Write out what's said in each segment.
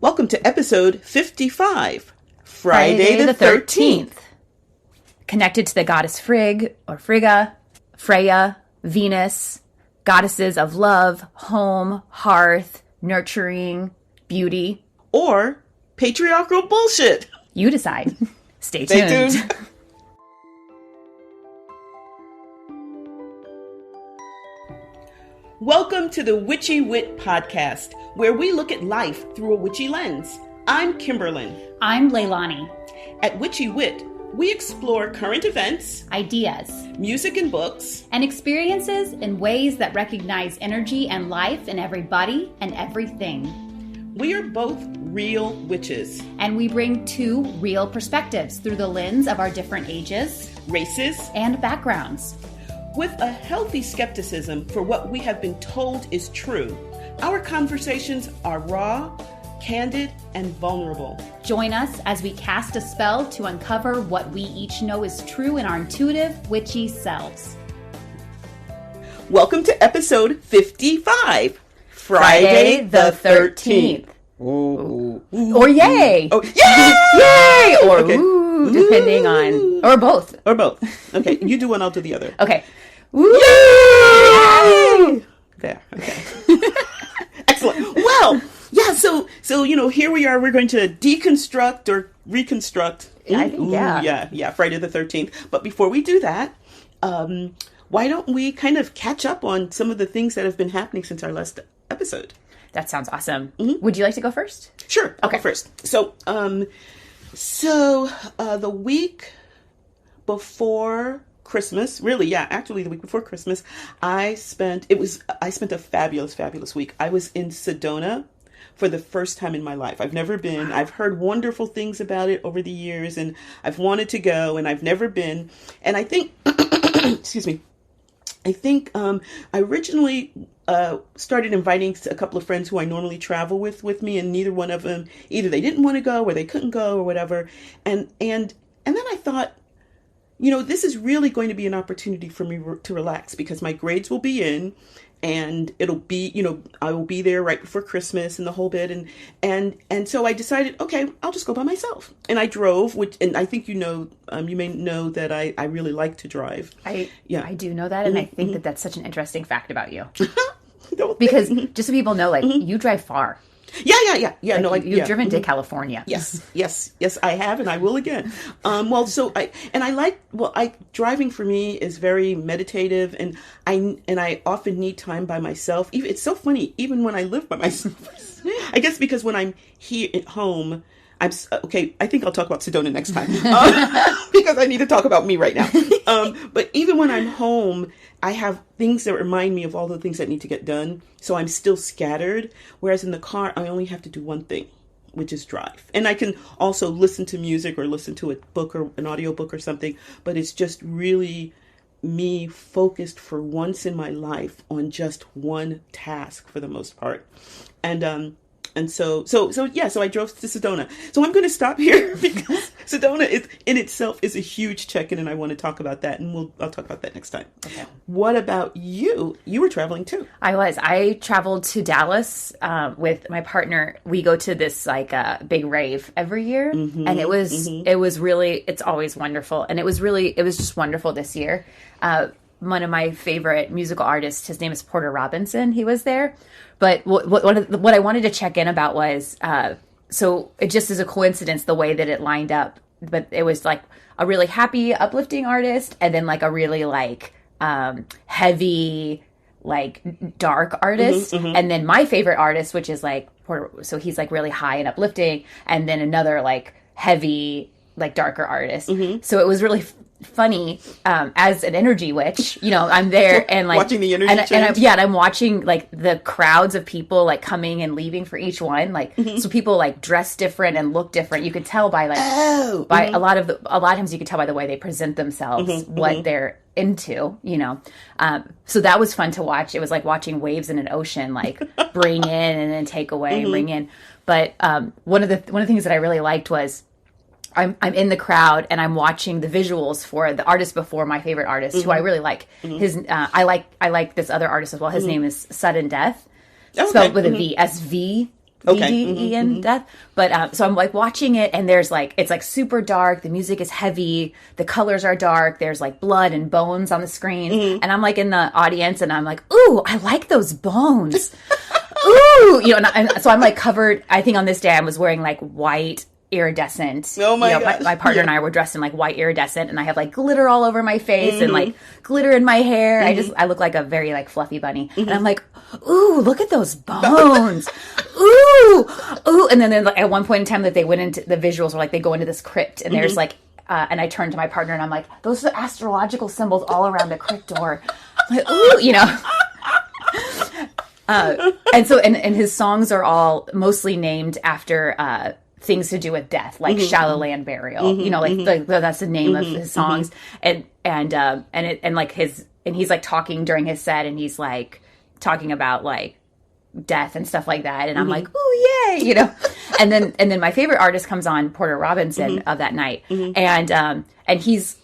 Welcome to episode 55, Friday the 13th. Connected to the goddess Frigg or Frigga, Freya, Venus, goddesses of love, home, hearth, nurturing, beauty. Or patriarchal bullshit. You decide. Stay tuned. Welcome to the Witchy Wit podcast, where we look at life through a witchy lens. I'm Kimberlyn. I'm Leilani. At Witchy Wit, we explore current events, Ideas, music and books, and experiences in ways that recognize energy and life in every body and everything. We are both real witches. And we bring two real perspectives through the lens of our different ages, races, and backgrounds. With a healthy skepticism for what we have been told is true, our conversations are raw, candid, and vulnerable. Join us as we cast a spell to uncover what we each know is true in our intuitive, witchy selves. Welcome to episode 55, Friday the 13th. Ooh. Or yay! Oh, yay! Yay! Or okay. Ooh, depending on... Or both. Or both. Okay, you do one, I'll do the other. Okay. Woo! Yay! There, okay. Excellent. Well, yeah, so here we are. We're going to deconstruct or reconstruct. I think, Yeah, Friday the 13th. But before we do that, why don't we kind of catch up on some of the things that have been happening since our last episode? That sounds awesome. Mm-hmm. Would you like to go first? Sure. I'll go first. So the week before Christmas, actually the week before Christmas, I spent a fabulous week. I was in Sedona for the first time in my life. I've never been. I've heard wonderful things about it over the years, and I've wanted to go, and I've never been. And I think, excuse me, I originally started inviting a couple of friends who I normally travel with me, and neither one of them, either they didn't want to go or they couldn't go or whatever. And then I thought, this is really going to be an opportunity for me to relax, because my grades will be in, and it'll be, I will be there right before Christmas and the whole bit. And so I decided, okay, I'll just go by myself. And I drove, and I think you may know that I really like to drive. I do know that. And I think that that's such an interesting fact about you. Because just so people know, you drive far. Yeah. You've driven to California. Yes, I have, and I will again. Driving for me is very meditative, and I often need time by myself. It's so funny, even when I live by myself. I guess because when I'm here at home, I think I'll talk about Sedona next time, because I need to talk about me right now. But even when I'm home, I have things that remind me of all the things that need to get done. So I'm still scattered. Whereas in the car, I only have to do one thing, which is drive. And I can also listen to music or listen to a book or an audiobook or something. But it's just really me focused for once in my life on just one task for the most part. So I drove to Sedona. So I'm going to stop here because Sedona in itself is a huge check-in, and I want to talk about that, and I'll talk about that next time. Okay. What about you? You were traveling too. I traveled to Dallas with my partner. We go to this big rave every year, and it was really, it's always wonderful, and it was just wonderful this year. One of my favorite musical artists, his name is Porter Robinson. He was there. But what I wanted to check in about was, so it just is a coincidence the way that it lined up. But it was like a really happy, uplifting artist, and then like a really heavy, dark artist. And then my favorite artist, which is Porter, so he's really high and uplifting, and then another heavy, darker artist. So it was really funny as an energy witch, I'm there and watching the energy change. And I'm watching the crowds of people coming and leaving for each one, so people dress different and look different. You could tell by a lot of times you could tell by the way they present themselves what their into, so that was fun to watch. It was like watching waves in an ocean, like bring in and then take away and bring in. But one of the things that I really liked was I'm in the crowd and I'm watching the visuals for the artist before my favorite artist, who I really like. I like this other artist as well. His name is Sudden Death, spelled with a V, SVDDEN Death. But so I'm like watching it, and there's like, it's like super dark. The music is heavy. The colors are dark. There's like blood and bones on the screen, and I'm like in the audience, and I'm like, ooh, I like those bones. Ooh, and so I'm like covered. I think on this day I was wearing like white iridescent. Oh my God. My partner and I were dressed in like white iridescent, and I have like glitter all over my face and like glitter in my hair. I look like a very like fluffy bunny, and I'm like, ooh, look at those bones. ooh. And then like at one point in time that they went into the visuals were like they go into this crypt, and there's like and I turned to my partner and I'm like, those are astrological symbols all around the crypt door. I'm like, ooh, and so and his songs are all mostly named after things to do with death, like Shallow Land Burial. That's the name of his songs. And he's like talking during his set, and he's like talking about like death and stuff like that. And I'm like, ooh, yay, And then my favorite artist comes on, Porter Robinson, of that night, and he's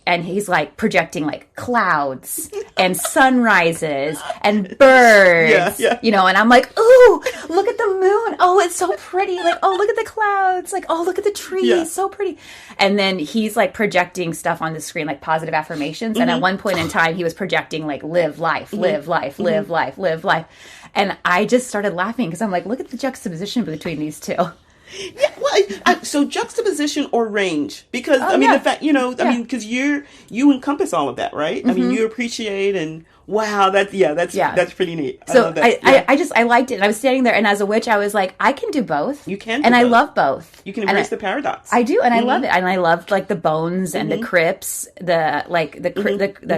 like projecting like clouds and sunrises and birds, and I'm like, ooh, look at the moon. Oh, it's so pretty. Like, oh, look at the clouds. Like, oh, look at the trees. So pretty. And then he's like projecting stuff on the screen, like positive affirmations. And at one point in time, he was projecting like live life, live life, live life, live life. And I just started laughing because I'm like, look at the juxtaposition between these two. Yeah, well, so juxtaposition or range, because the fact, because you encompass all of that, right? I mean, you appreciate and wow, that's pretty neat. So I liked it. And I was standing there, and as a witch, I was like, I can do both. You can, and I love both. You can embrace the paradox. I do, and I love it. And I loved like the bones and the crypts, the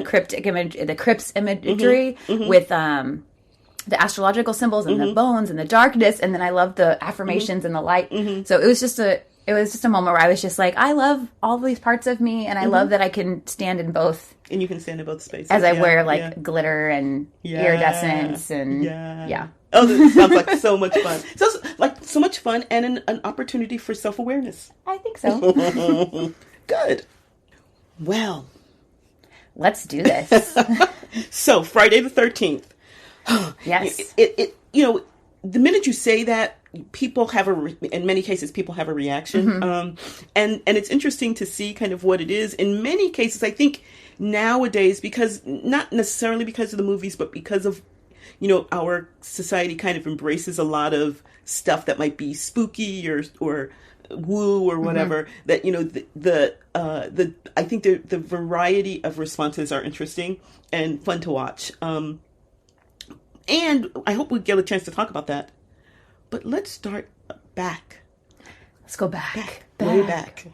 cryptic image, the crypts imagery with the astrological symbols and the bones and the darkness, and then I love the affirmations and the light. So it was just a moment where I was just like, I love all these parts of me, and I love that I can stand in both. And you can stand in both spaces. As I wear like glitter and iridescence and Oh, that sounds like so much fun. So much fun and an opportunity for self-awareness. I think so. Good. Well, let's do this. So Friday the 13th. Yes. The minute you say that, people have in many cases, people have a reaction. And it's interesting to see kind of what it is. In many cases, I think nowadays, because not necessarily because of the movies, but because of, our society kind of embraces a lot of stuff that might be spooky or woo or whatever, that, I think the variety of responses are interesting and fun to watch. And I hope we get a chance to talk about that. But let's start back. Let's go back. Way back.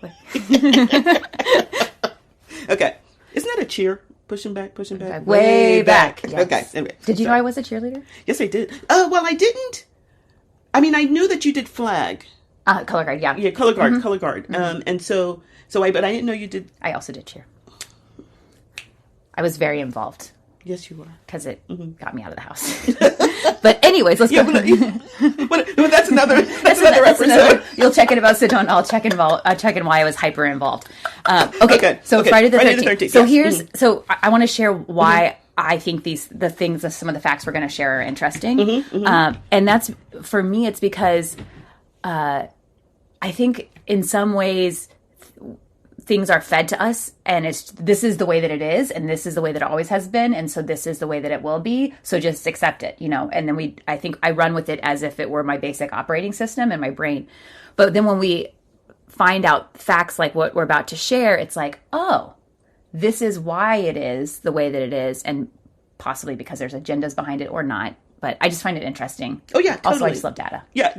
Okay. Isn't that a cheer? Pushing back. Way back. Yes. Okay. Anyway, did you know I was a cheerleader? Yes, I did. Well, I didn't. I mean, I knew that you did flag. Color guard, yeah. Yeah, color guard. And but I didn't know you did. I also did cheer. I was very involved. Yes, you were. Because it got me out of the house. But anyways, let's go. But that's another episode. You'll check in about Sedona. I'll check in why I was hyper involved. Okay. So Friday the 13th. So yes. So I want to share why I think some of the facts we're going to share are interesting. And that's, for me, it's because I think in some ways things are fed to us, and this is the way that it is, and this is the way that it always has been, and so this is the way that it will be, so just accept it, and then I think I run with it as if it were my basic operating system in my brain. But then when we find out facts like what we're about to share, it's like, oh, this is why it is the way that it is, and possibly because there's agendas behind it or not. But I just find it interesting. Oh, yeah, totally. Also, I just love data. Yeah.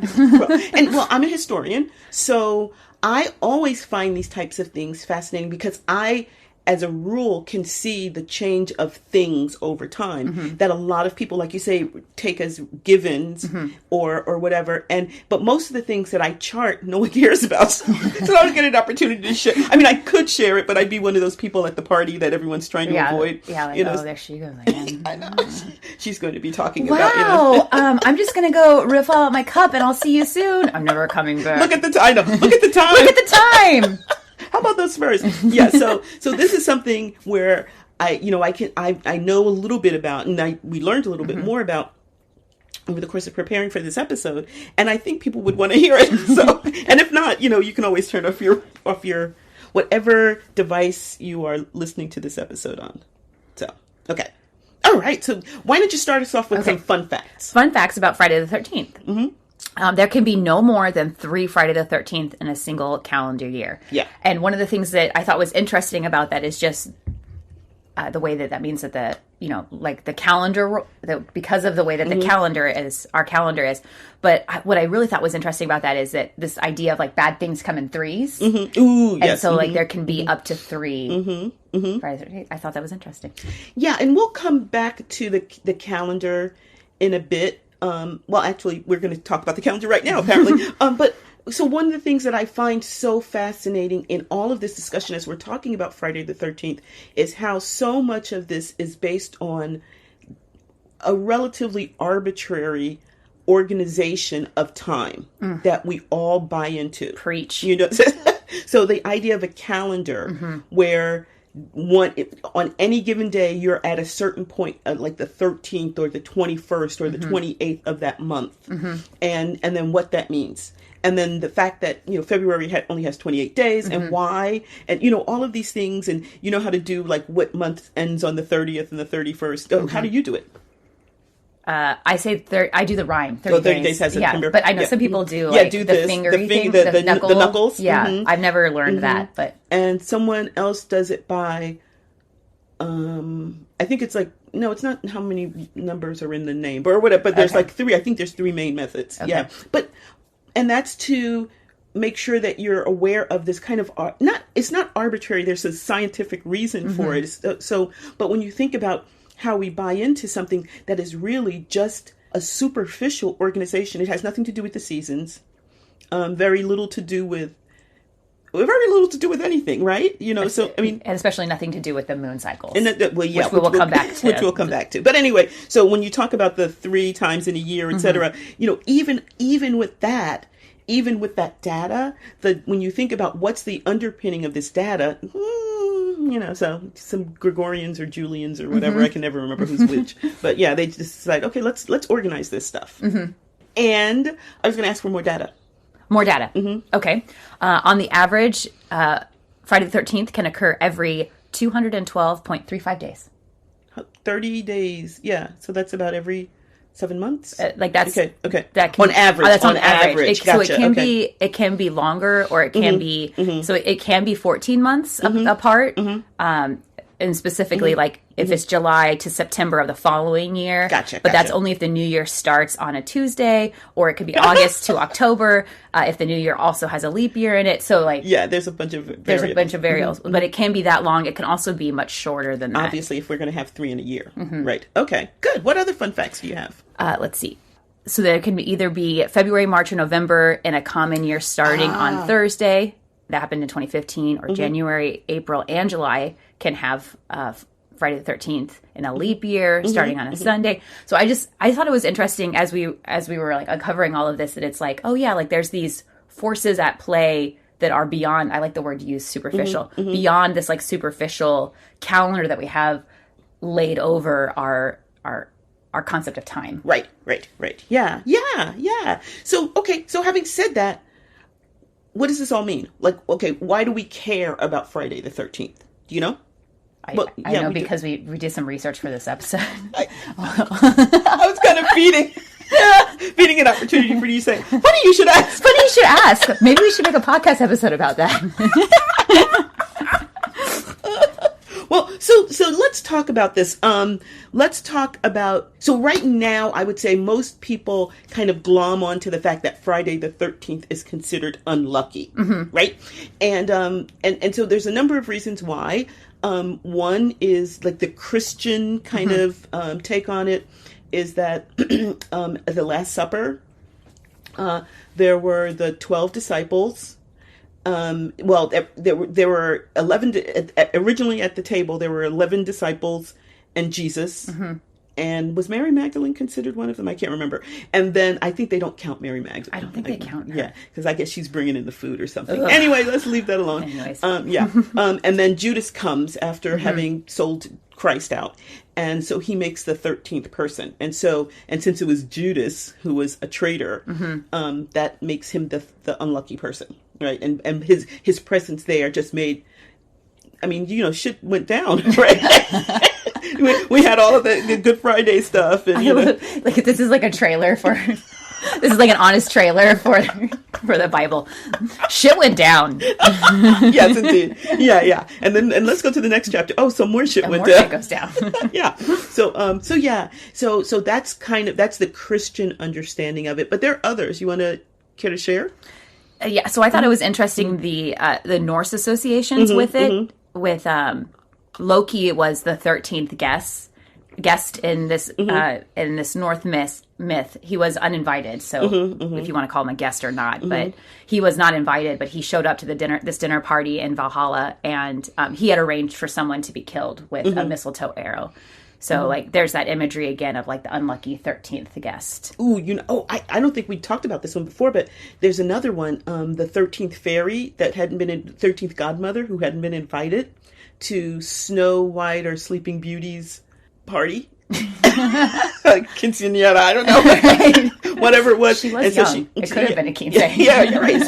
I'm a historian, so I always find these types of things fascinating because I as a rule, can see the change of things over time that a lot of people, like you say, take as givens or whatever. But most of the things that I chart, no one cares about. So I don't get an opportunity to share. I mean, I could share it, but I'd be one of those people at the party that everyone's trying to avoid. Yeah, like, you know? there she goes again. I know. She's going to be talking Wow. about, you know. I'm just going to go refill out my cup and I'll see you soon. I'm never coming back. Look at the time. Look at the time. Look at the time. How about those Spurs? Yeah. So this is something where I know a little bit about, and we learned a little bit more about over the course of preparing for this episode. And I think people would want to hear it. So, and if not, you can always turn off your whatever device you are listening to this episode on. So, okay. All right. So why don't you start us off with some fun facts? Fun facts about Friday the 13th. Mm-hmm. There can be no more than 3 Friday the 13th in a single calendar year. Yeah. And one of the things that I thought was interesting about that is just the way that means that the calendar, because of the way that the calendar is, our calendar is. But what I really thought was interesting about that is that this idea of like bad things come in threes. Mm-hmm. Ooh, and yes. so like there can be up to 3 Friday the 13th. I thought that was interesting. Yeah. And we'll come back to the calendar in a bit. Well, actually, we're going to talk about the calendar right now, apparently. So one of the things that I find so fascinating in all of this discussion as we're talking about Friday the 13th is how so much of this is based on a relatively arbitrary organization of time that we all buy into. Preach. So the idea of a calendar where on any given day you're at a certain point, like the 13th or the 21st or the 28th of that month, and then what that means, and then the fact that February only has 28 days, and why, and all of these things, and how to do like what month ends on the 30th and the 31st. How do you do it? I say I do the rhyme. 30 days has September. Yeah, but I know some people do do the this, fingery thing, the knuckle. knuckles. Yeah, I've never learned that, but and someone else does it by, I think it's like, no, it's not how many numbers are in the name or whatever. But there's like 3. I think there's 3 main methods. Okay. Yeah, and that's to make sure that you're aware of this kind of it's not arbitrary. There's a scientific reason for it. But when you think about how we buy into something that is really just a superficial organization, it has nothing to do with the seasons, very little to do with anything, right? So I mean, and especially nothing to do with the moon cycles, and which we'll come back to. But anyway, so when you talk about the 3 times in a year, etc., even with that data, when you think about what's the underpinning of this data, so some Gregorians or Julians or whatever, I can never remember who's which, but yeah, they just decide, okay, let's organize this stuff. And I was going to ask for more data. More data. Okay. On the average, Friday the 13th can occur every 212.35 days. 30 days. Yeah. So that's about every 7 months. That's okay. That can, on average. That's on average. Gotcha. So it can be longer, or it can be so it can be 14 months apart. And specifically, like if it's July to September of the following year. Gotcha. But that's only if the new year starts on a Tuesday, or it could be August to October if the new year also has a leap year in it. So there's a bunch of variables, but it can be that long. It can also be much shorter than that. Obviously, if we're going to have 3 in a year, right? Okay, good. What other fun facts do you have? Let's see. So there can either be February, March, or November in a common year starting on Thursday. That happened in 2015, or January, April, and July can have Friday the 13th in a leap year starting on a Sunday. So I thought it was interesting as we were like uncovering all of this, that it's like, oh yeah, like there's these forces at play that are beyond, I like the word used, superficial, beyond this like superficial calendar that we have laid over our concept of time. Right. Yeah. So, okay. So having said that, what does this all mean? Like, okay, why do we care about Friday the 13th? Do you know? I know because we did some research for this episode. I was kind of feeding an opportunity for you to say, funny you should ask. Maybe we should make a podcast episode about that. Well, so let's talk about this. So right now, I would say most people kind of glom onto the fact that Friday the 13th is considered unlucky, right? And so there's a number of reasons why. One is like the Christian kind of take on it is that at the Last Supper, there were the 12 disciples. Well, there were 11 originally at the table. There were 11 disciples and Jesus. And was Mary Magdalene considered one of them? I can't remember. And then I think they don't count Mary Magdalene. I don't think they count her. Yeah, because I guess she's bringing in the food or something. Ugh. Anyway, let's leave that alone. Anyways. And then Judas comes after having sold Christ out. And so he makes the 13th person. And since it was Judas who was a traitor, that makes him the unlucky person, right? And his presence there just made, I mean, shit went down, right? we had all of the Good Friday stuff, and like this is like a trailer for. This is like an honest trailer for the Bible. Shit went down. Yes, indeed. Yeah. And let's go to the next chapter. Oh, some more shit went down. Shit goes down. Yeah. So that's that's the Christian understanding of it. But there are others. You want to care to share? Yeah. So I thought it was interesting the Norse associations with it. With Loki, it was the 13th guest in this North myth. He was uninvited, so if you want to call him a guest or not, but he was not invited. But he showed up to this dinner party in Valhalla, and he had arranged for someone to be killed with a mistletoe arrow. So like, there's that imagery again of like the unlucky 13th guest. Ooh, I don't think we talked about this one before, but there's another one, the 13th fairy that hadn't been 13th godmother who hadn't been invited to Snow White or Sleeping Beauty's party. Quinceañera, I don't know, whatever it was. She was young. It could have been a quince. Yeah, you're right.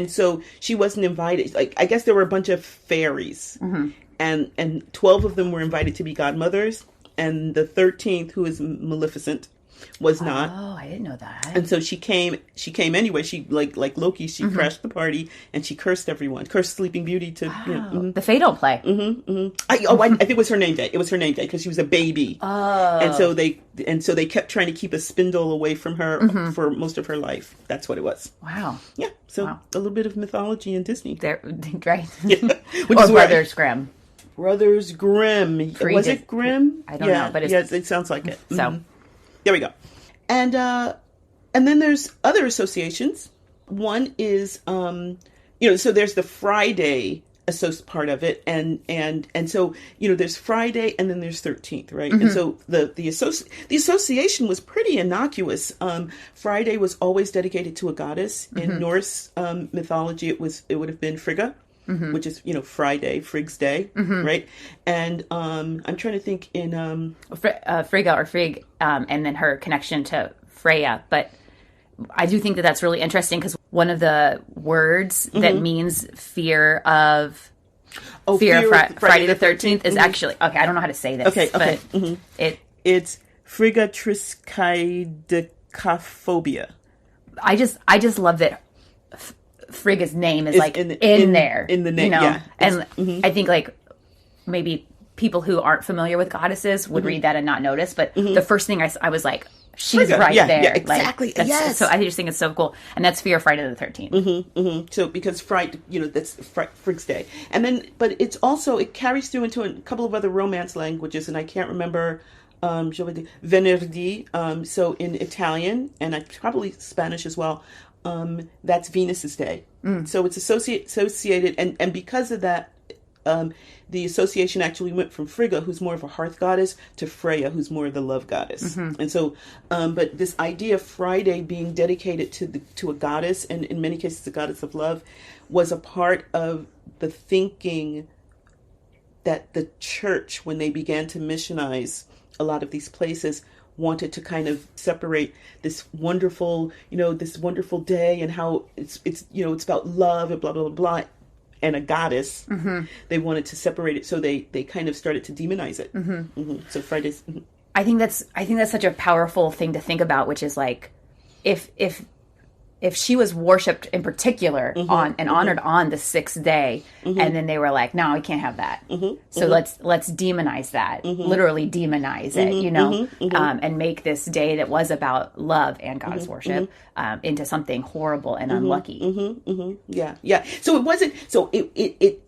So she wasn't invited. Like, I guess there were a bunch of fairies, and 12 of them were invited to be godmothers, and the 13th, who is Maleficent, was not. Oh, I didn't know that. And so she came anyway. She like Loki. She crashed the party and she cursed everyone. Cursed Sleeping Beauty to the fatal play. I think it was her name day. It was her name day because she was a baby. Oh, and so they kept trying to keep a spindle away from her for most of her life. That's what it was. Wow. Yeah. So a little bit of mythology in Disney. There, right? Yeah. Or Brothers Grimm. Brothers Grimm. Was it Grimm? I don't know, but it sounds like it. So. There we go. And then there's other associations. One is, so there's the Friday part of it. And so, there's Friday and then there's 13th, right? And so the association was pretty innocuous. Friday was always dedicated to a goddess. In Norse mythology, it would have been Frigga. Which is, Friday, Frigg's Day, right? And I'm trying to think in... Frigga or Frigg, and then her connection to Freya. But I do think that that's really interesting because one of the words that means fear of Friday the 13th is actually... Okay, I don't know how to say this. Okay. But it's Frigga triskaidekaphobia. I just love that... Frigga's name is like in there in the name, yeah. And I think like maybe people who aren't familiar with goddesses would read that and not notice. But the first thing I was like, she's Frigga. right there. Yeah, exactly. Like, yes. So I just think it's so cool, and that's Fear Friday the 13th. So because Friday, that's Frigg's Day, and then but it's also it carries through into a couple of other Romance languages, and I can't remember. Venerdì. So in Italian and probably Spanish as well. That's Venus's day. So it's associated, and because of that, the association actually went from Frigga, who's more of a hearth goddess, to Freya, who's more of the love goddess. And so, but this idea of Friday being dedicated to a goddess, and in many cases a goddess of love, was a part of the thinking that the church, when they began to missionize a lot of these places, wanted to kind of separate this wonderful day and how it's about love and blah, blah, blah, blah, and a goddess. They wanted to separate it. So they kind of started to demonize it. So Fridays. I think that's such a powerful thing to think about, which is like, if if she was worshipped in particular on and honored on the sixth day, and then they were like, no, we can't have that. So let's demonize that, literally demonize it, you know, and make this day that was about love and God's worship into something horrible and unlucky. Yeah, yeah. So it wasn't. So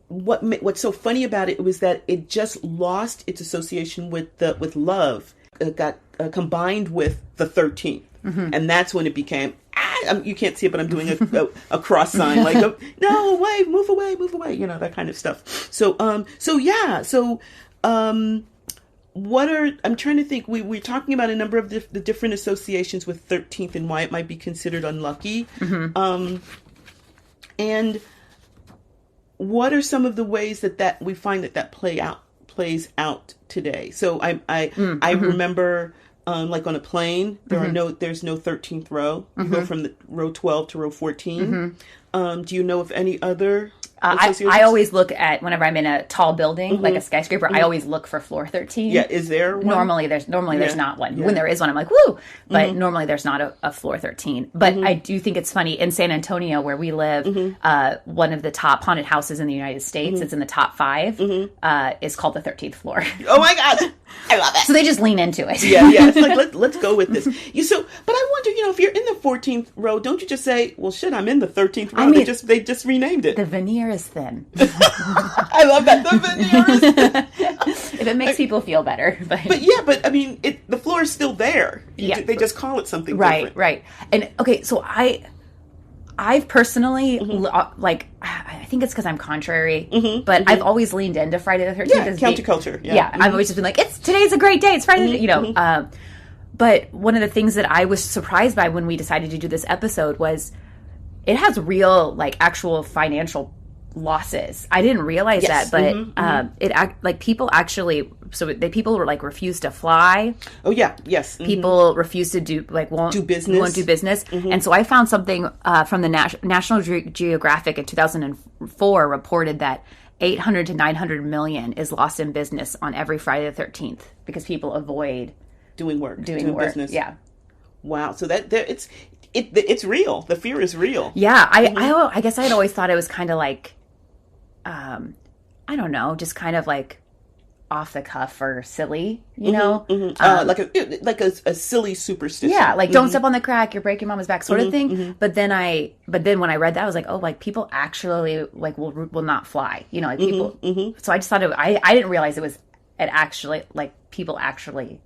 what's so funny about it was that it just lost its association with love. It got combined with the 13th, and that's when it became. You can't see it, but I'm doing a cross sign, like no, away, move away, you know, that kind of stuff. So yeah. So I'm trying to think. We're talking about a number of the different associations with 13th and why it might be considered unlucky. And what are some of the ways that we find that plays out today? So I remember. Like on a plane, there's no 13th row. You go from the row 12 to row 14. Do you know of any other I always look at, whenever I'm in a tall building, like a skyscraper, I always look for floor 13. Yeah, is there one? Normally there's not one. Yeah. When there is one, I'm like, woo! But normally there's not a floor 13. But I do think it's funny, in San Antonio, where we live, one of the top haunted houses in the United States, it's in the top 5, is called the 13th floor. Oh my God! I love it. So they just lean into it. Yeah. It's like, let's go with this. But I wonder, if you're in the 14th row, don't you just say, well, shit, I'm in the 13th row. I mean, they just renamed it. The veneer is thin. I love that. The veneer is thin. If it makes people feel better. But I mean, the floor is still there. They just call it something different. Right. And okay, so I've personally, I think it's because I'm contrary, but I've always leaned into Friday the 13th. Yeah, counterculture. Yeah. I've always just been like, today's a great day. It's Friday, but one of the things that I was surprised by when we decided to do this episode was it has real, actual financial losses. I didn't realize that, but people actually, people were refuse to fly. Oh yeah, yes. People refuse to won't do business. And so I found something from the National Geographic in 2004 reported that 800 to 900 million is lost in business on every Friday the 13th because people avoid doing business. Yeah. Wow. So it's real. The fear is real. Yeah. I guess I had always thought it was kind of I don't know, just kind of off the cuff or silly, like a silly superstition. Yeah, don't step on the crack, you're breaking mama's back, sort of thing. But then when I read that, I was like, oh, people actually will not fly, people. So I just thought I didn't realize it was people actually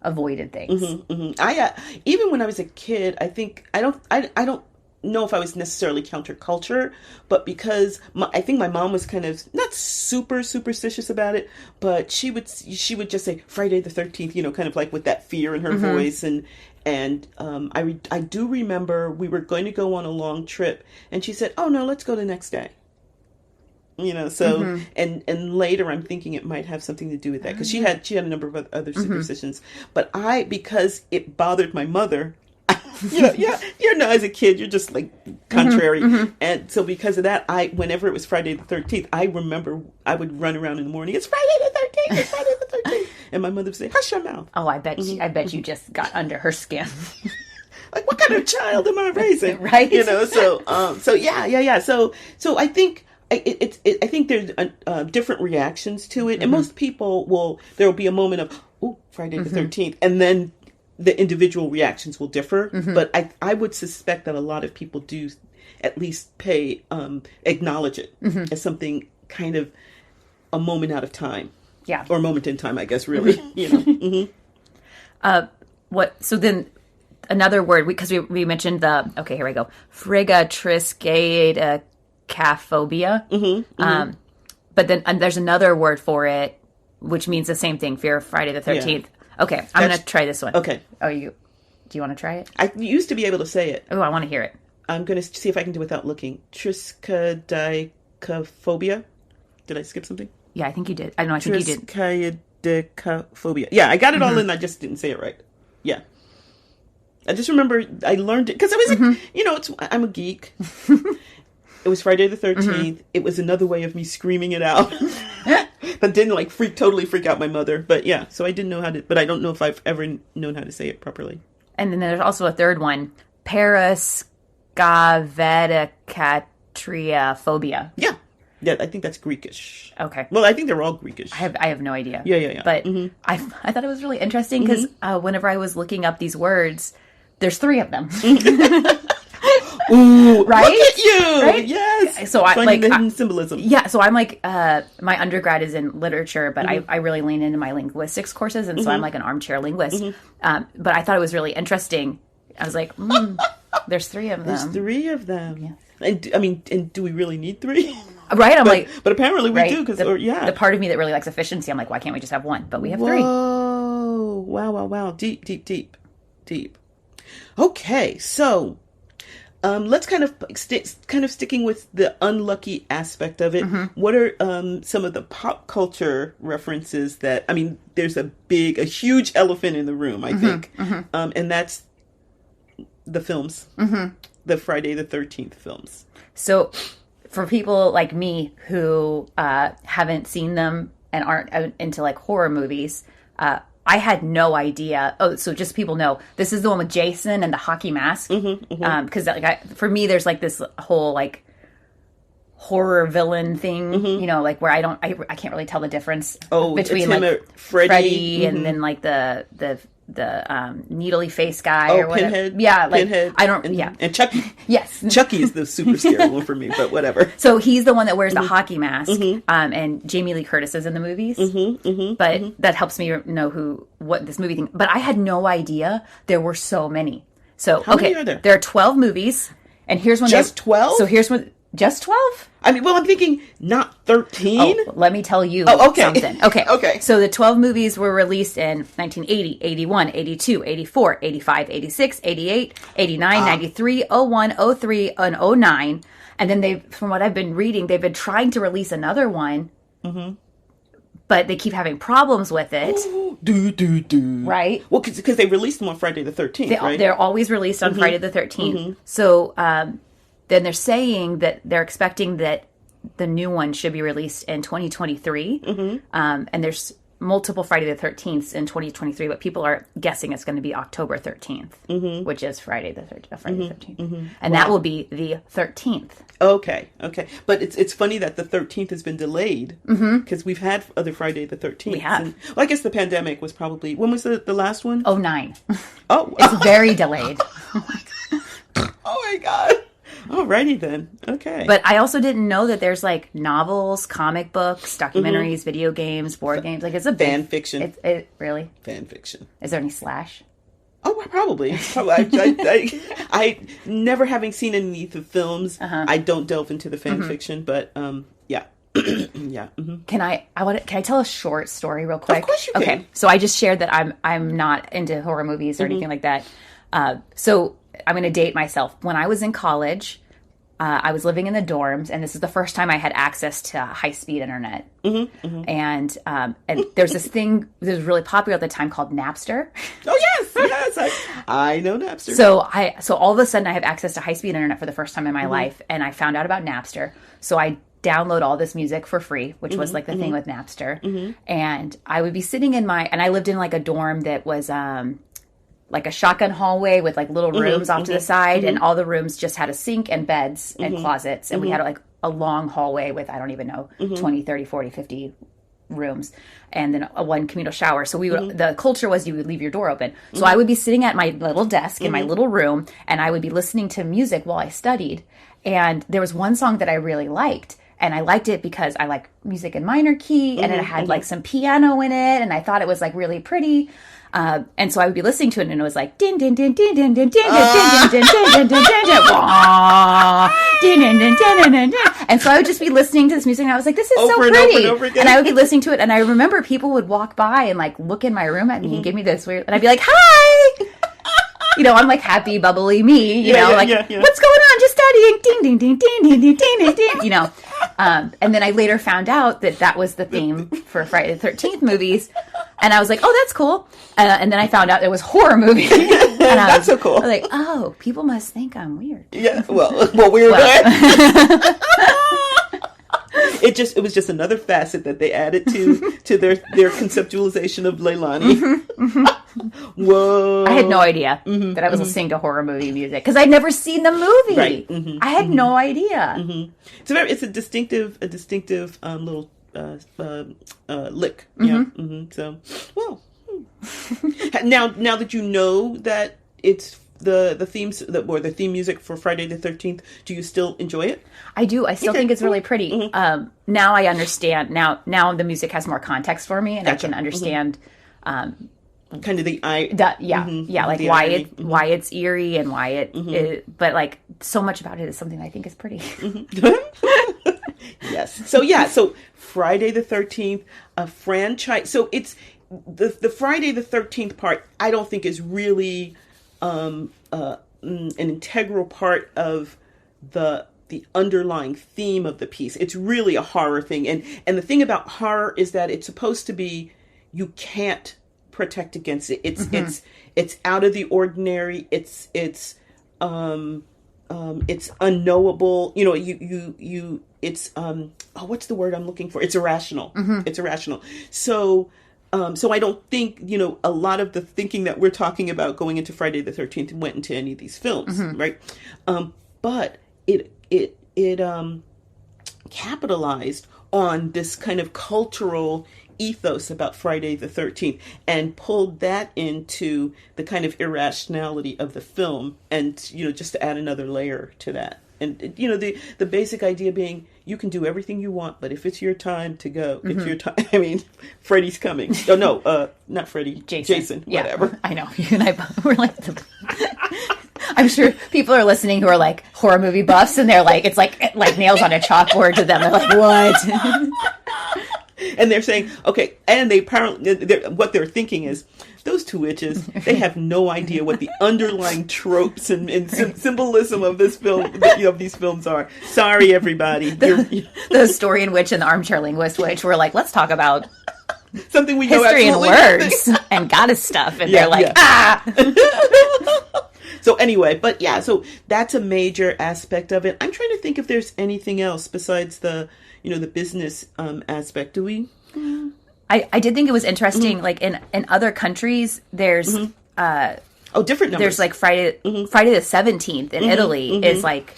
avoided things. I even when I was a kid, I think I don't know if I was necessarily counterculture, but because I think my mom was kind of not super superstitious about it, but she would just say Friday the 13th, kind of with that fear in her voice, and I do remember we were going to go on a long trip, and she said, "Oh no, let's go the next day." So and later I'm thinking it might have something to do with that because she had a number of other superstitions, but because it bothered my mother. As a kid, you're just contrary. And so because of that, whenever it was Friday the 13th, I remember I would run around in the morning, it's Friday the 13th, it's Friday the 13th. And my mother would say, hush your mouth. Oh, I bet you just got under her skin. What kind of child am I raising? Right. So yeah. So I think I think there's different reactions to it. And most people there will be a moment of, oh, Friday the 13th. And then the individual reactions will differ, but I would suspect that a lot of people do at least acknowledge it as something kind of a moment out of time. Yeah. Or a moment in time, I guess, really. So then another word, because we mentioned here we go, frigatriscaidocaphobia. But then there's another word for it, which means the same thing, fear of Friday the 13th. Yeah. Okay, I'm going to try this one. Okay. Oh, do you want to try it? I used to be able to say it. Oh, I want to hear it. I'm going to see if I can do it without looking. Triskaidekaphobia. Did I skip something? Yeah, I think you did. I think you did. Triskaidekaphobia. Yeah, I got it all in. I just didn't say it right. Yeah. I just remember I learned it because I was, I'm a geek. It was Friday the 13th. It was another way of me screaming it out. But didn't totally freak out my mother. But yeah, so I didn't know but I don't know if I've ever known how to say it properly. And then there's also a third one, Gavedicatria Yeah. Yeah, I think that's Greekish. Okay. Well, I think they're all Greekish. I have no idea. Yeah. But I thought it was really interesting because whenever I was looking up these words, there's 3 of them. Ooh, right? Look at you! Right? Yes. So Finding like the hidden symbolism. Yeah, so I'm like my undergrad is in literature, but I really lean into my linguistics courses, and so I'm like an armchair linguist. But I thought it was really interesting. I was like, there's 3 of them. There's 3 of them. Yeah. And do we really need 3? Right? But apparently we do because the part of me that really likes efficiency, I'm like, why can't we just have 1? But we have 3. Whoa! Wow! Deep. Okay, so let's kind of sticking with the unlucky aspect of it. What are some of the pop culture references that there's a huge elephant in the room, I think, and that's the films, the Friday the 13th films. So, for people like me who haven't seen them and aren't into like horror movies, I had no idea. Oh, so just so people know, this is the one with Jason and the hockey mask. Because for me, there's like this whole like horror villain thing, like where I can't really tell the difference between like Freddy and then like the needly face guy or whatever. Pinhead. Yeah, like Pinhead. I don't. And Chucky. Yes, Chucky is the super scary one for me, but whatever. So he's the one that wears the hockey mask, and Jamie Lee Curtis is in the movies. But that helps me know what this movie thing. But I had no idea there were so many. So How many are there? There are 12 movies, and here's when just 12. So here's what. Just 12? I'm thinking not 13. Oh, let me tell you something. Okay. So the 12 movies were released in 1980, 81, 82, 84, 85, 86, 88, 89, 93, 01, 03, and 09. And then from what I've been reading, they've been trying to release another one. But they keep having problems with it. Right? Well, because they released them on Friday the 13th, right? They're always released on Friday the 13th. So then they're saying that they're expecting that the new one should be released in 2023. And there's multiple Friday the 13th in 2023, but people are guessing it's going to be October 13th, which is Friday the 13th. And that will be the 13th. Okay. But it's funny that the 13th has been delayed because we've had other Friday the 13th. We have. And, I guess the pandemic was probably, when was the last one? 09. Oh. It's very delayed. Oh my God. Alrighty then. Okay. But I also didn't know that there's like novels, comic books, documentaries, video games, board games. Like it's a fan fiction. It really? Fan fiction. Is there any slash? Oh, probably. I never having seen any of the films, I don't delve into the fan fiction, but yeah. Yeah. Can I tell a short story real quick? Of course you can. Okay. So I just shared that I'm not into horror movies or anything like that. So I'm going to date myself. When I was in college, I was living in the dorms, and this is the first time I had access to high-speed internet. And there's this thing that was really popular at the time called Napster. Oh yes, I know Napster. So all of a sudden I have access to high-speed internet for the first time in my life, and I found out about Napster. So I download all this music for free, which was like the thing with Napster. And I would be sitting and I lived in like a dorm that was like a shotgun hallway with like little rooms off to the side, and all the rooms just had a sink and beds and closets, and we had like a long hallway with, I don't even know, 20, 30, 40, 50 rooms, and then one communal shower. So we would, the culture was you would leave your door open. So I would be sitting at my little desk in my little room, and I would be listening to music while I studied. And there was one song that I really liked. And I liked it because I like music in minor key, and it had like some piano in it, and I thought it was like really pretty. And so I would be listening to it, and it was like din din din din din din din din din din din din din din din. And so I would just be listening to this music, and I was like, "This is so pretty." And I would be listening to it, and I remember people would walk by and like look in my room at me and give me this weird, and I'd be like, "Hi." I'm like happy, bubbly me, what's going on? Just studying. Ding, ding, ding, ding, ding, ding, ding, ding, ding. And then I later found out that was the theme for Friday the 13th movies. And I was like, oh, that's cool. And then I found out it was horror movie. And that's so cool. I was like, oh, people must think I'm weird. Yeah, well, weird. It was just another facet that they added to their conceptualization of Leilani. Whoa. I had no idea that I was listening to horror movie music because I'd never seen the movie. Right. I had no idea. It's a distinctive little lick. Yeah. So, well, now that you know that it's the themes or the theme music for Friday the 13th, do you still enjoy it? I do. I still think it's really pretty. Now I understand. Now the music has more context for me, and Gotcha. I can understand. Kind of the like the why irony. why it's eerie and why but like so much about it is something I think is pretty. Yes. So Friday the 13th, a franchise. So it's the Friday the 13th part. I don't think is really an integral part of the underlying theme of the piece. It's really a horror thing, and the thing about horror is that it's supposed to be, you can't protect against it. It's out of the ordinary. It's unknowable. You know, it's what's the word I'm looking for? It's irrational. It's irrational. So I don't think, you know, a lot of the thinking that we're talking about going into Friday the 13th went into any of these films, right? But it capitalized on this kind of cultural ethos about Friday the 13th and pulled that into the kind of irrationality of the film, and, you know, just to add another layer to that. And, you know, the basic idea being, you can do everything you want, but if it's your time to go, it's your time. I mean, Freddy's coming. Oh, no, not Freddy. Jason, whatever. Yeah, I know. You and I we're like I'm sure people are listening who are like horror movie buffs, and they're like, it's like nails on a chalkboard to them. They're like, what? And they're saying, okay, and they apparently, what they're thinking is, those two witches, they have no idea what the underlying tropes and symbolism of this film, of these films are. Sorry, everybody. The historian witch and the armchair linguist witch were like, let's talk about something we know history and absolutely words nothing. and goddess stuff. And they're like, ah! So anyway, but yeah, so that's a major aspect of it. I'm trying to think if there's anything else besides the business aspect. Do we? I did think it was interesting. Like in other countries, there's different numbers. There's like Friday the 17th in Italy is like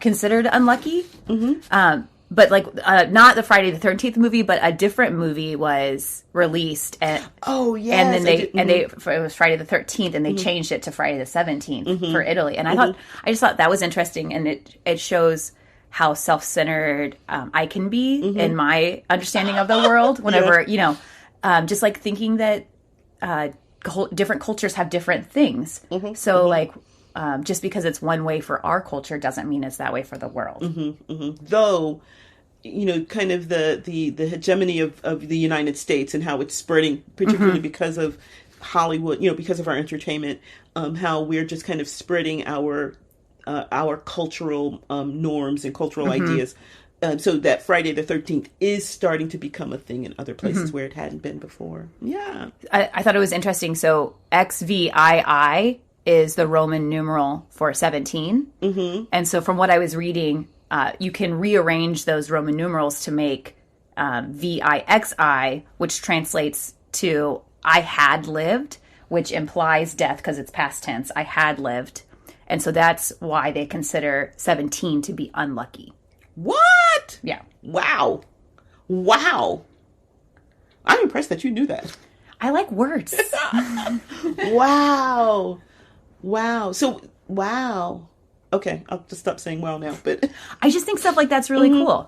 considered unlucky. But like not the Friday the 13th movie, but a different movie was released. And then it was Friday the 13th, and they changed it to Friday the 17th for Italy. And I just thought that was interesting, and it shows how self-centered I can be in my understanding of the world. Whenever just like thinking that different cultures have different things. So like just because it's one way for our culture doesn't mean it's that way for the world. Though, kind of the hegemony of the United States and how it's spreading, particularly because of Hollywood, because of our entertainment, how we're just kind of spreading our cultural norms and cultural ideas. So that Friday the 13th is starting to become a thing in other places where it hadn't been before. Yeah. I thought it was interesting. So XVII is the Roman numeral for 17. And so from what I was reading, you can rearrange those Roman numerals to make VIXI, which translates to I had lived, which implies death because it's past tense. I had lived. And so that's why they consider 17 to be unlucky. What? Yeah. Wow. I'm impressed that you knew that. I like words. Wow. So, wow. Okay, I'll just stop saying wow now, but I just think stuff like that's really cool.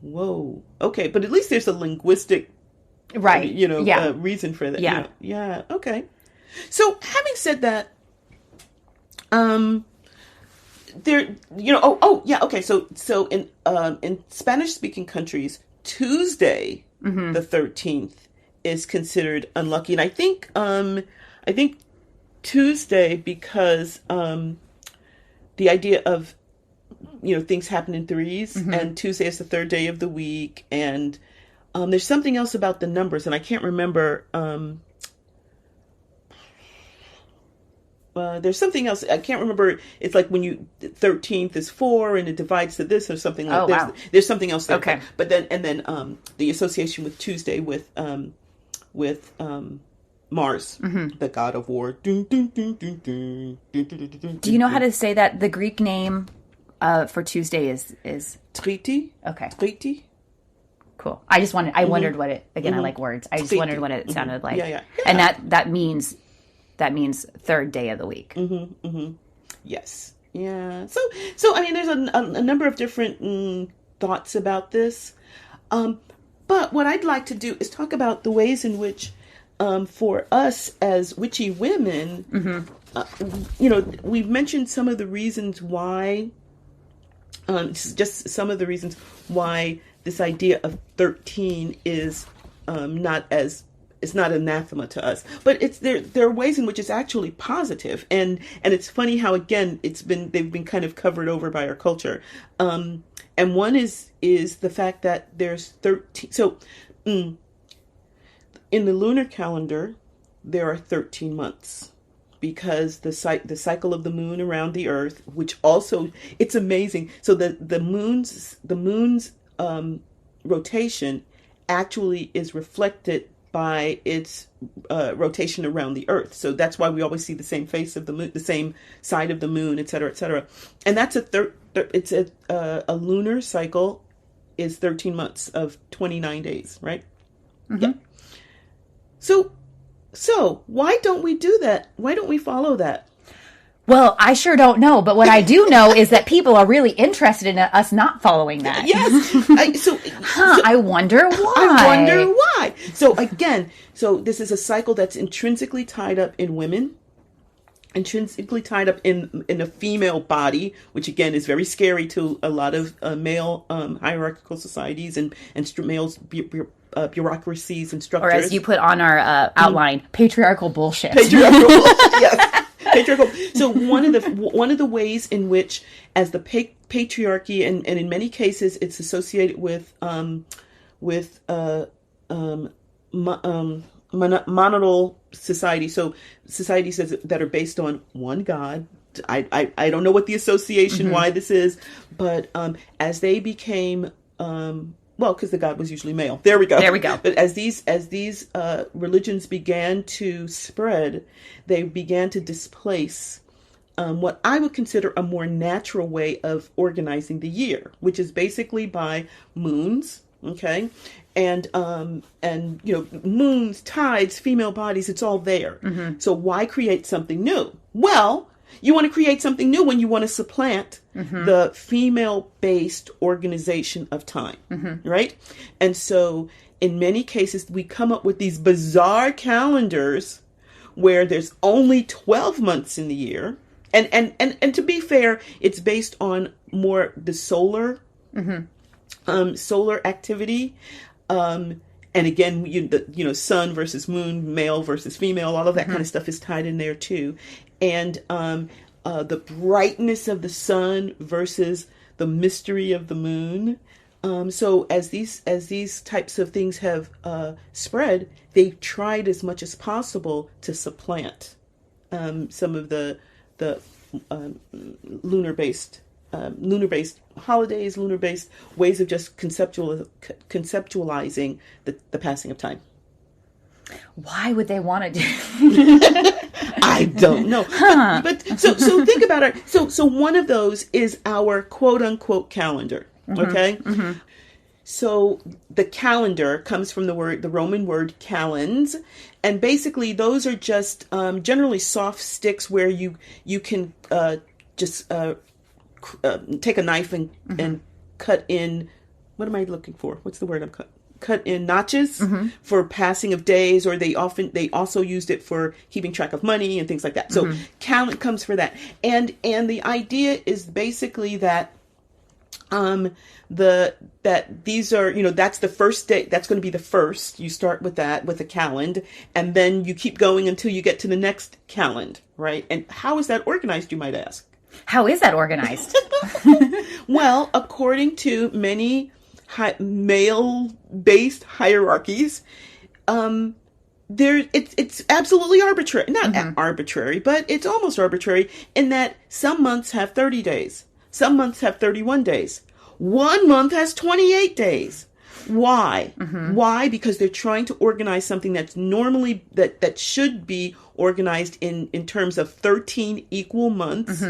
Whoa. Okay, but at least there's a linguistic, reason for that. Yeah. Yeah. Okay. So, having said that, there, okay. So in Spanish-speaking countries, Tuesday the 13th is considered unlucky, and I think Tuesday because the idea of things happen in threes, and Tuesday is the third day of the week, and there's something else about the numbers, and I can't remember. There's something else. I can't remember. It's like when 13th is 4 and it divides to this or something like that. There's something else there. Okay. But then the association with Tuesday with with Mars, the god of war. Do you know how to say that? The Greek name for Tuesday is Triti. Okay. Triti. Cool. I wondered what it, again, I like words. I just wondered what it sounded like. Yeah. And that means third day of the week. Yes. Yeah. So I mean, there's a number of different thoughts about this. But what I'd like to do is talk about the ways in which, for us as witchy women, we've mentioned some of the reasons why, just some of the reasons why this idea of 13 is not anathema to us, but there are ways in which it's actually positive, and it's funny how again they've been kind of covered over by our culture, and one is the fact that there's 13. So in the lunar calendar there are 13 months, because the cycle of the moon around the earth, which also, it's amazing. So the moon's rotation actually is reflected by its rotation around the earth. So that's why we always see the same face of the moon, the same side of the moon, et cetera, et cetera. And that's a lunar cycle is 13 months of 29 days, right? Yeah. So why don't we do that? Why don't we follow that? Well, I sure don't know, but what I do know is that people are really interested in us not following that. Yes. I wonder why. So again, this is a cycle that's intrinsically tied up in women, intrinsically tied up in a female body, which again is very scary to a lot of male hierarchical societies and male bureaucracies and structures. Or as you put on our outline, patriarchal bullshit. Yes. Patriarchal. So one of the ways in which, as the patriarchy, and in many cases it's associated with monadal society. So societies that are based on one god. I don't know what the association why this is, but as they became because the god was usually male. There we go. But as these religions began to spread, they began to displace what I would consider a more natural way of organizing the year, which is basically by moons. Okay, and moons, tides, female bodies, it's all there. So why create something new? Well, you want to create something new when you want to supplant the female-based organization of time, right? And so in many cases, we come up with these bizarre calendars where there's only 12 months in the year. And to be fair, it's based on more the solar activity. And again, sun versus moon, male versus female, all of that kind of stuff is tied in there too. And the brightness of the sun versus the mystery of the moon. So as these types of things have spread, they've tried as much as possible to supplant some of the lunar-based holidays, lunar-based ways of just conceptualizing the passing of time. Why would they want to do? I don't know. But so think about it. So one of those is our quote unquote calendar. Okay. So the calendar comes from the Roman word calens, and basically those are just generally soft sticks where you can just take a knife and cut in. What am I looking for? What's the word I'm cut in notches for passing of days, or they also used it for keeping track of money and things like that. So calendar comes for that, and the idea is basically that that these are, that's the first day, that's going to be the first. You start with that, with a calend, and then you keep going until you get to the next calend, right? And how is that organized, you might ask? How is that organized? Well, according to many male-based hierarchies, it's absolutely arbitrary. Not arbitrary, but it's almost arbitrary in that some months have 30 days. Some months have 31 days. One month has 28 days. Why? Why? Because they're trying to organize something that's normally, that should be organized in terms of 13 equal months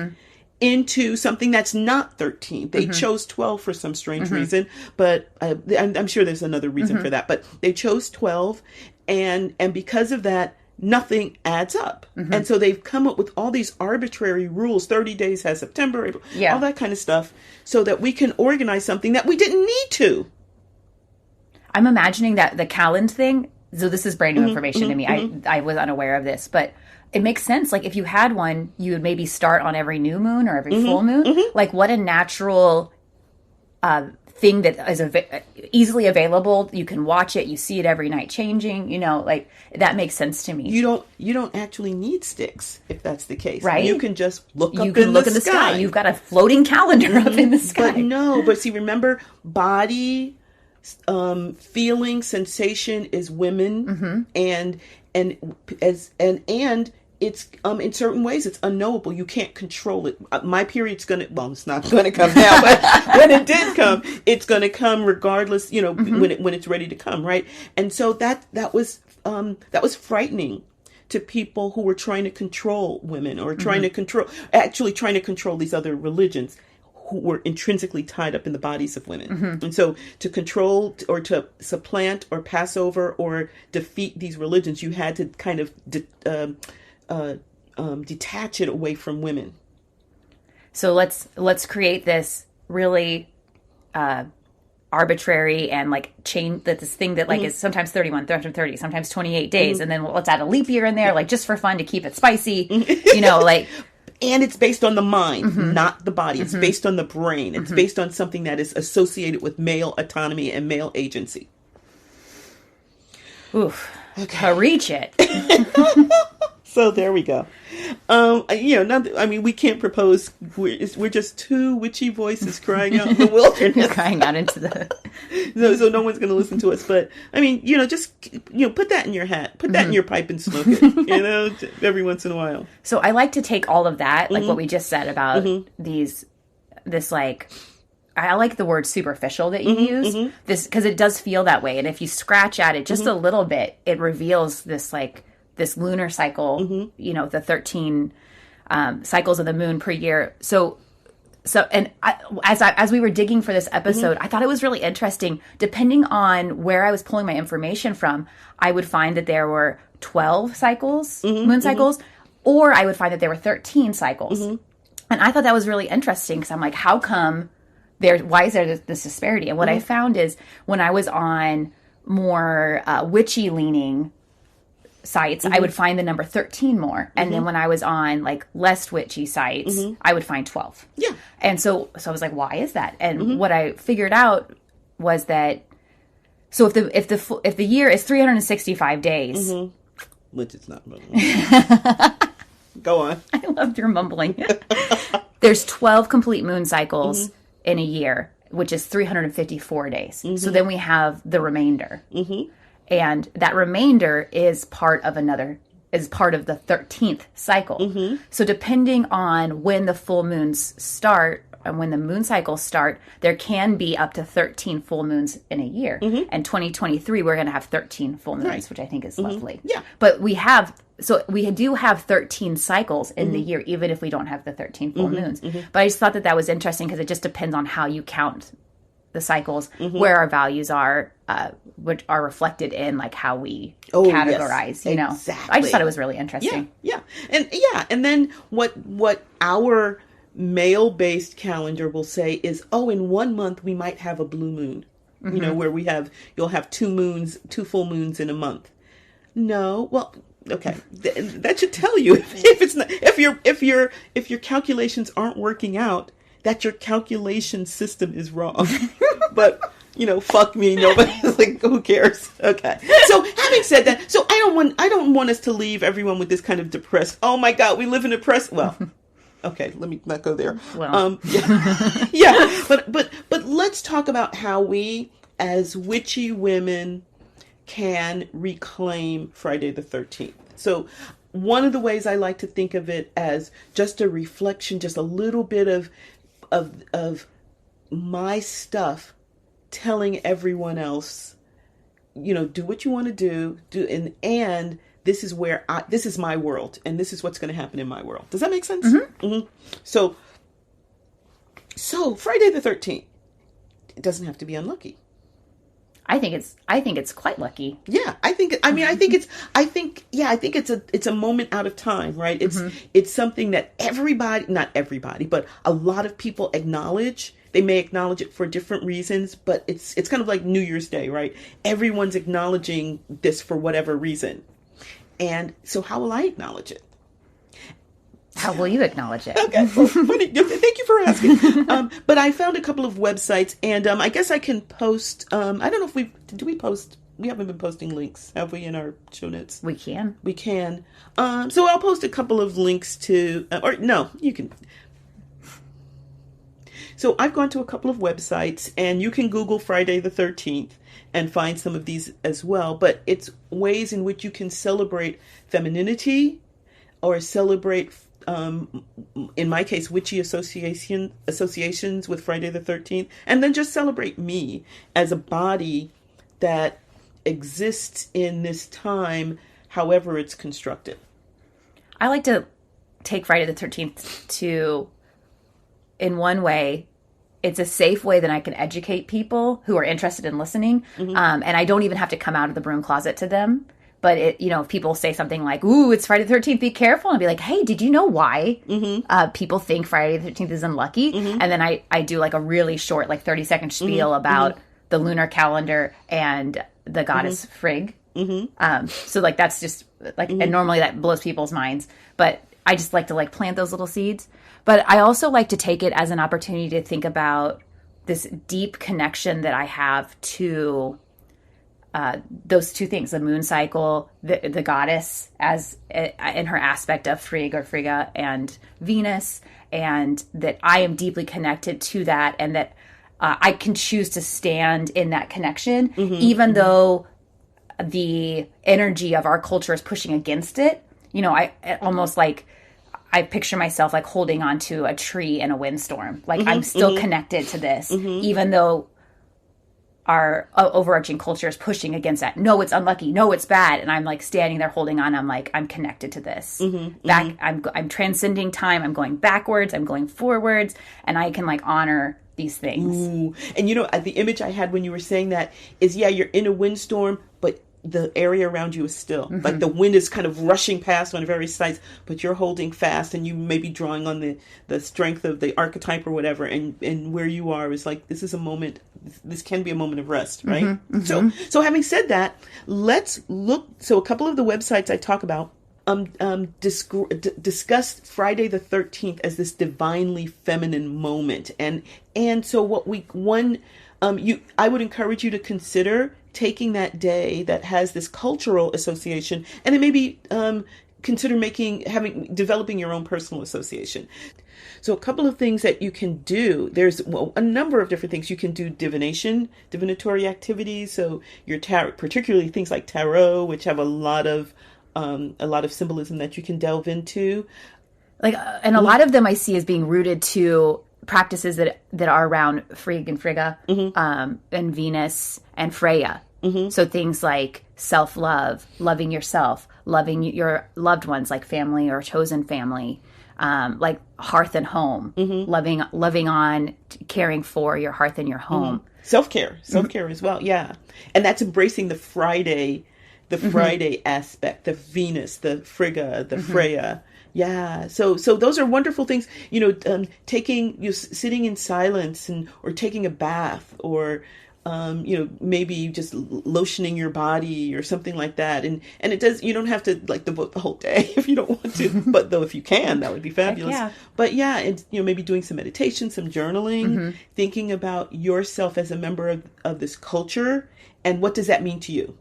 into something that's not 13. They chose 12 for some strange reason, but I'm sure there's another reason for that. But they chose 12, and because of that, nothing adds up. And so they've come up with all these arbitrary rules. 30 days has September, April, all that kind of stuff, so that we can organize something that we didn't need to. I'm imagining that the calendar thing, so this is brand new information to me. I was unaware of this, but it makes sense. Like if you had one, you would maybe start on every new moon or every full moon. Like what a natural thing that is easily available. You can watch it. You see it every night changing, like that makes sense to me. You don't actually need sticks if that's the case. Right. You can just look in the sky. You've got a floating calendar up in the sky. But see, remember, body, feeling, sensation is women, and it's in certain ways it's unknowable. You can't control it. My period's it's not gonna come now, but when it did come, it's gonna come regardless, when it's ready to come, right? And so that was frightening to people who were trying to control women, or trying to control these other religions who were intrinsically tied up in the bodies of women. And so to control or to supplant or pass over or defeat these religions, you had to kind of detach it away from women. So let's create this really arbitrary and like chain, that this thing that like is sometimes 31, 330, sometimes 28 days, and then let's add a leap year in there, like just for fun to keep it spicy, like. And it's based on the mind, not the body. It's based on the brain. It's based on something that is associated with male autonomy and male agency. Oof. Okay. Reach it. So there we go. We can't propose. We're just two witchy voices crying out in the wilderness. Crying out into the... So no one's going to listen to us. But, just, put that in your hat. Put that in your pipe and smoke it, every once in a while. So I like to take all of that, like what we just said about I like the word superficial that you use, this, because it does feel that way. And if you scratch at it just a little bit, it reveals this lunar cycle, the 13 cycles of the moon per year. As we were digging for this episode, I thought it was really interesting. Depending on where I was pulling my information from, I would find that there were 12 cycles, moon cycles, or I would find that there were 13 cycles. And I thought that was really interesting, because I'm like, how come why is there this disparity? And what I found is, when I was on more witchy leaning sites, I would find the number 13 more. And then when I was on like less witchy sites, I would find 12. Yeah. And so I was like, why is that? And what I figured out was that, so if the year is 365 days, which is not mumbling. Go on. I loved your mumbling. There's 12 complete moon cycles in a year, which is 354 days. So then we have the remainder. And that remainder is part of the 13th cycle. So depending on when the full moons start and when the moon cycles start, there can be up to 13 full moons in a year. And 2023, we're going to have 13 full moons, which I think is lovely. Yeah. But we do have 13 cycles in the year, even if we don't have the 13 full moons. But I just thought that was interesting, because it just depends on how you count the cycles, where our values are, which are reflected in like how we categorize, Exactly. I just thought it was really interesting. Yeah. And then what our male-based calendar will say is, in 1 month we might have a blue moon, where you'll have two full moons in a month. No, well, okay, that should tell you if your calculations aren't working out, that your calculation system is wrong. But fuck me, nobody's like, who cares? Okay. So having said that, so I don't want us to leave everyone with this kind of depressed, oh my God, we live in a depressed, well, okay, let me not go there. Well. Yeah. But let's talk about how we as witchy women can reclaim Friday the 13th. So one of the ways I like to think of it as just a reflection, just a little bit of my stuff telling everyone else, do what you want to do, and this is this is my world, and this is what's going to happen in my world. Does that make sense? Mm-hmm. Mm-hmm. So Friday the 13th, it doesn't have to be unlucky. I think it's quite lucky. Yeah, I think it's a moment out of time, right? It's something that not everybody, but a lot of people acknowledge. They may acknowledge it for different reasons, but it's kind of like New Year's Day, right? Everyone's acknowledging this for whatever reason. And so how will I acknowledge it? How will you acknowledge it? Okay, well, thank you for asking. But I found a couple of websites, and I guess I can post. I don't know if we post. We haven't been posting links, have we, in our show notes? We can. So I'll post a couple of links to, or no, you can. So I've gone to a couple of websites, and you can Google Friday the 13th and find some of these as well. But it's ways in which you can celebrate femininity, or celebrate, in my case, witchy associations with Friday the 13th, and then just celebrate me as a body that exists in this time, however it's constructed. I like to take Friday the 13th to, in one way, it's a safe way that I can educate people who are interested in listening. Mm-hmm. And I don't even have to come out of the broom closet to them. But if people say something like, "Ooh, it's Friday the 13th, be careful," and be like, "Hey, did you know why people think Friday the 13th is unlucky?" Mm-hmm. And then I do like a really short, like 30-second spiel about the lunar calendar and the goddess Frigg. Mm-hmm. So like that's just like, and normally that blows people's minds, but I just like to like plant those little seeds. But I also like to take it as an opportunity to think about this deep connection that I have to those two things, the moon cycle, the goddess as in her aspect of Frigg or Frigga, and Venus, and that I am deeply connected to that, and that I can choose to stand in that connection, even though the energy of our culture is pushing against it. I almost like, I picture myself like holding onto a tree in a windstorm. Like I'm still connected to this, even though our overarching culture is pushing against that. No, it's unlucky. No, it's bad. And I'm like standing there holding on. I'm like, I'm connected to this. I'm transcending time. I'm going backwards. I'm going forwards. And I can like honor these things. Ooh. And the image I had when you were saying that is, yeah, you're in a windstorm, but the area around you is still. Like the wind is kind of rushing past on various sides, but you're holding fast, and you may be drawing on the strength of the archetype or whatever, and where you are is like, this is a moment, this can be a moment of rest, right? So having said that, let's look. So a couple of the websites I talk about discuss Friday the 13th as this divinely feminine moment, and so I would encourage you to consider taking that day that has this cultural association, and then maybe consider developing your own personal association. So a couple of things that you can do. There's a number of different things you can do. Divinatory activities. So your tarot, particularly things like tarot, which have a lot of symbolism that you can delve into. Like, and a lot of them I see as being rooted to practices that are around Frigg and Frigga, and Venus and Freya. So things like self-love, loving yourself, loving your loved ones, like family or chosen family, like hearth and home, loving on, caring for your hearth and your home. Self-care as well. Yeah. And that's embracing the Friday aspect, the Venus, the Frigga, the Freya. Yeah. So those are wonderful things, sitting in silence or taking a bath, or, maybe just lotioning your body or something like that. And you don't have to like devote the whole day if you don't want to, but though if you can, that would be fabulous. Yeah. But yeah, and maybe doing some meditation, some journaling, thinking about yourself as a member of this culture. And what does that mean to you?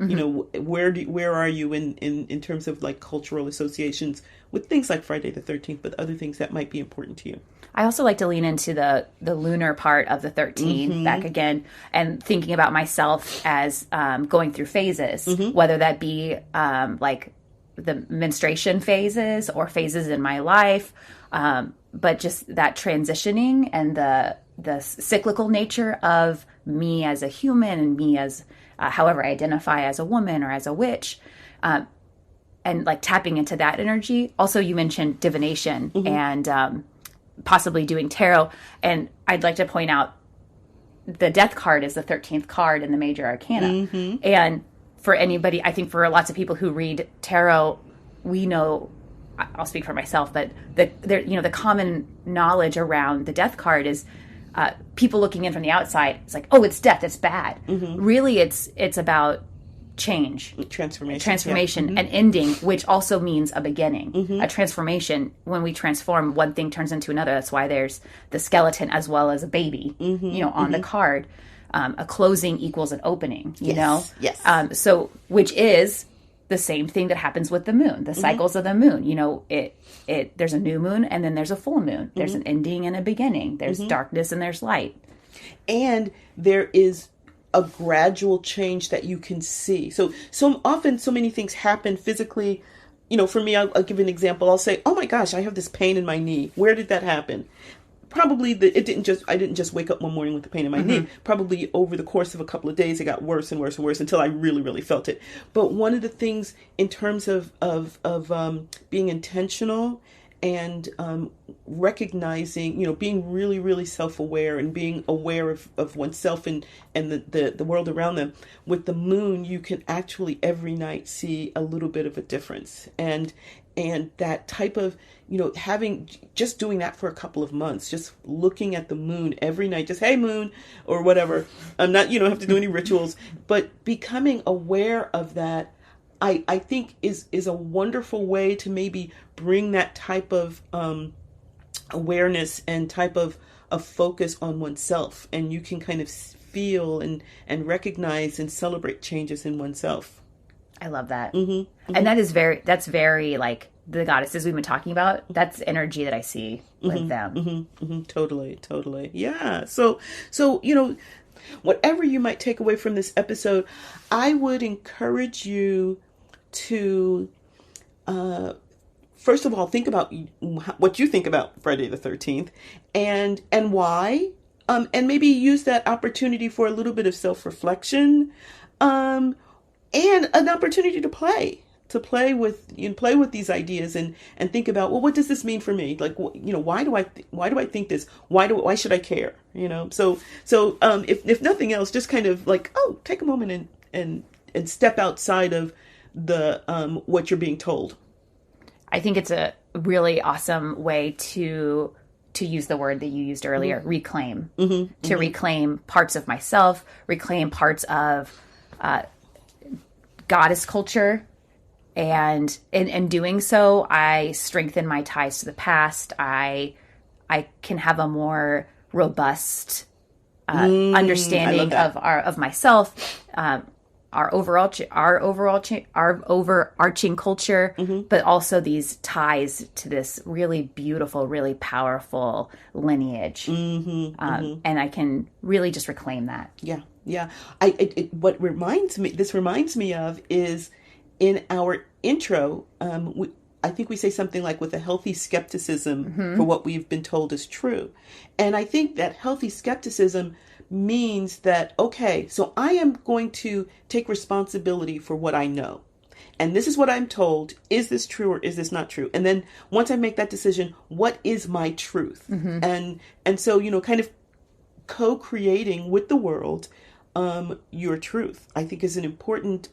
Where are you in terms of like cultural associations with things like Friday the 13th, but other things that might be important to you? I also like to lean into the lunar part of the 13th back again, and thinking about myself as going through phases, whether that be like the menstruation phases or phases in my life, but just that transitioning and the cyclical nature of me as a human and me as however I identify as a woman or as a witch, and like tapping into that energy. Also, you mentioned divination and possibly doing tarot. And I'd like to point out the death card is the 13th card in the major arcana. And for anybody, I think for lots of people who read tarot, we know, I'll speak for myself, that the common knowledge around the death card is people looking in from the outside. It's like, oh, it's death, it's bad. Really, it's about change, transformation, an ending, which also means a beginning, a transformation. When we transform, one thing turns into another. That's why there's the skeleton as well as a baby, on the card. A closing equals an opening, you know? Yes. So, which is the same thing that happens with the moon, the cycles of the moon. You know, there's a new moon and then there's a full moon. There's an ending and a beginning. There's darkness and there's light. And there is a gradual change that you can see. So often so many things happen physically. You know, for me, I'll give an example. I'll say, oh my gosh, I have this pain in my knee. Where did that happen? Probably I didn't just wake up one morning with the pain in my knee. Probably over the course of a couple of days, it got worse and worse and worse until I really, really felt it. But one of the things in terms of being intentional and recognizing, being really, really self-aware and being aware of oneself and the world around them. With the moon, you can actually every night see a little bit of a difference. And that type of, just doing that for a couple of months, just looking at the moon every night, just, hey, moon, or whatever. I'm not, you don't have to do any rituals, but becoming aware of that, I think is a wonderful way to maybe bring that type of awareness and type of focus on oneself. And you can kind of feel and recognize and celebrate changes in oneself. I love that. And that's very like the goddesses we've been talking about. That's energy that I see with them. Totally. Yeah. So, whatever you might take away from this episode, I would encourage you to, first of all, think about what you think about Friday the 13th and why, and maybe use that opportunity for a little bit of self-reflection, and an opportunity to play with these ideas and think about, well, what does this mean for me? Like, why do I think this? Why should I care? So if nothing else, just kind of like, take a moment and step outside of the what you're being told. I think it's a really awesome way to use the word that you used earlier, reclaim, reclaim parts of myself, reclaim parts of goddess culture. And in doing so, I strengthen my ties to the past. I can have a more robust understanding of myself, our overarching culture, but also these ties to this really beautiful, really powerful lineage. And I can really just reclaim that. Yeah. What this reminds me of is in our intro, I think we say something like with a healthy skepticism for what we've been told is true. And I think that healthy skepticism means that, okay, so I am going to take responsibility for what I know. And this is what I'm told. Is this true or is this not true? And then once I make that decision, what is my truth? And so, kind of co-creating with the world, your truth, I think is an important,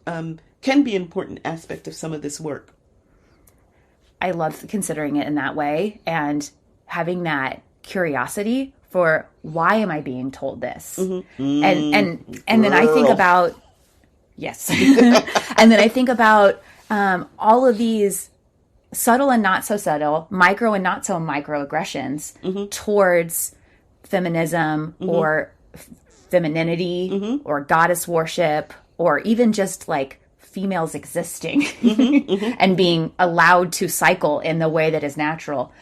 can be an important aspect of some of this work. I love considering it in that way and having that curiosity for why am I being told this? And then I think about, yes. And then I think about all of these subtle and not so subtle, micro and not so microaggressions towards feminism or femininity or goddess worship, or even just like females existing and being allowed to cycle in the way that is natural.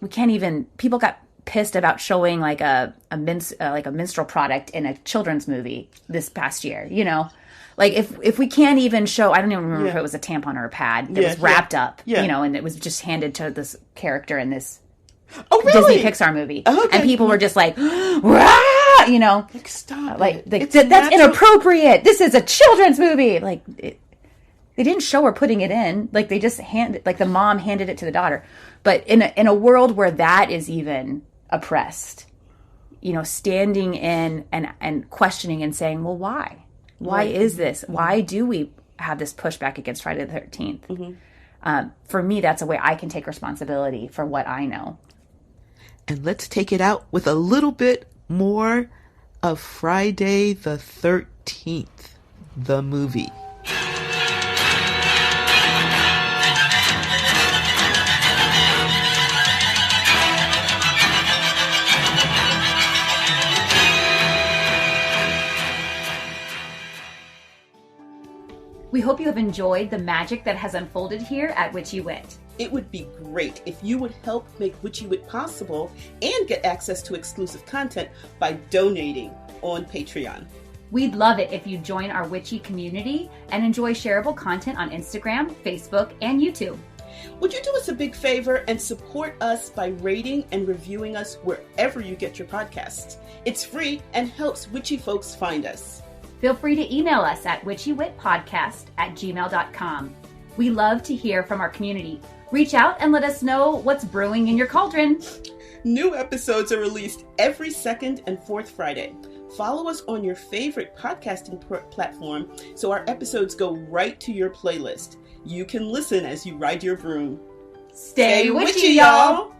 We can't even, people got pissed about showing like a menstrual product in a children's movie this past year, like if we can't even show, I don't even remember if it was a tampon or a pad that was wrapped up, and it was just handed to this character in this really? Disney Pixar movie. Okay. And people were just like, rah! Like, stop like it. that's natural. inappropriate. This is a children's movie. Like, they didn't show her putting it in. Like, they just the mom handed it to the daughter. But in a world where that is even oppressed, standing in and questioning and saying, well, why? Why is this? Why do we have this pushback against Friday the 13th? Mm-hmm. For me, that's a way I can take responsibility for what I know. And let's take it out with a little bit more of Friday the 13th, the movie. We hope you have enjoyed the magic that has unfolded here at Witchy Wit. It would be great if you would help make Witchy Wit possible and get access to exclusive content by donating on Patreon. We'd love it if you join our Witchy community and enjoy shareable content on Instagram, Facebook, and YouTube. Would you do us a big favor and support us by rating and reviewing us wherever you get your podcasts? It's free and helps witchy folks find us. Feel free to email us at witchywitpodcast@gmail.com. We love to hear from our community. Reach out and let us know what's brewing in your cauldron. New episodes are released every second and fourth Friday. Follow us on your favorite podcasting platform so our episodes go right to your playlist. You can listen as you ride your broom. Stay witchy, y'all!